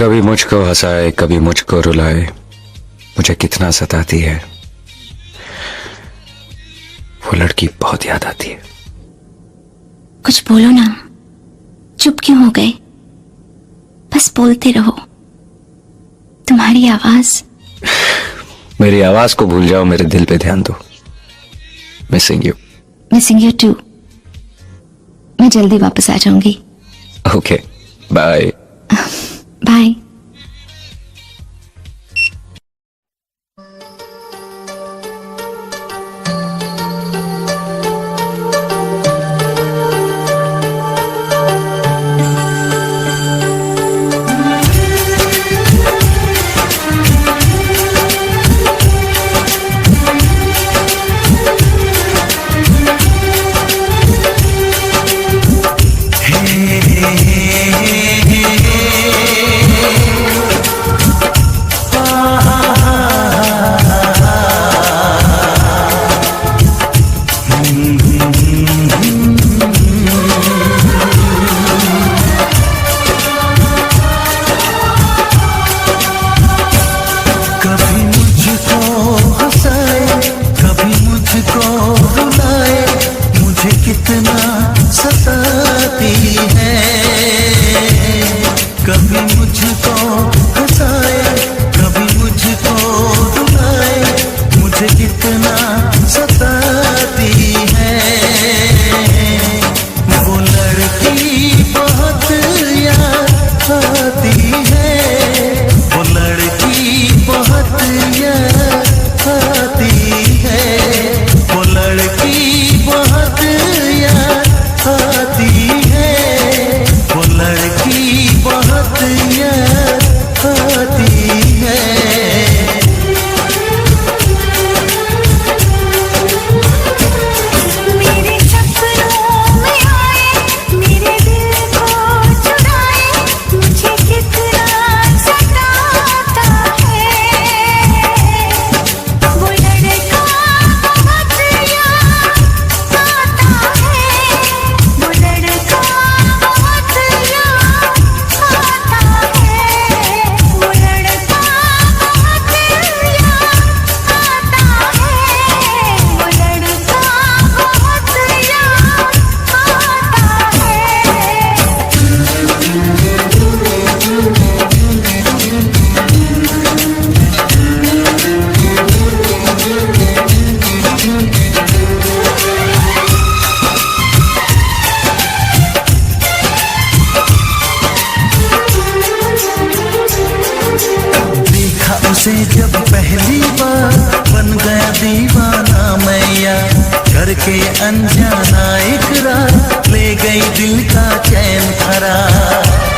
कभी मुझको हंसाए कभी मुझको रुलाए, मुझे कितना सताती है वो लड़की, बहुत याद आती है। कुछ बोलो ना, चुप क्यों हो गए? बस बोलते रहो। तुम्हारी आवाज। मेरी आवाज को भूल जाओ, मेरे दिल पे ध्यान दो। Missing you. Missing you too. मैं जल्दी वापस आ जाऊंगी। Okay, bye. बाय। कभी मुझको हंसाए कभी मुझको रुलाए, मुझे कितना सताती है। कभी मुझको हंसाए कभी मुझको रुलाए, मुझे कितना सताती है। वो लड़की बहुत याद आती है, वो लड़की बहुत याद आती है, वो लड़की बहुत याद आती है, वो लड़की बहुत याद आती है। मेरे सपनों में आए, मेरे दिल को चुराए, मुझे कितना सताता है। वो लड़का बहुत याद आता है, वो लड़का बहुत याद आता है, वो लड़का बहुत याद आता है, वो लड़का बहुत देखा उसे जब पहली बार, बन गया दीवाना मैया, करके अनजाना इकरार, ले गई दिल का चैन करार।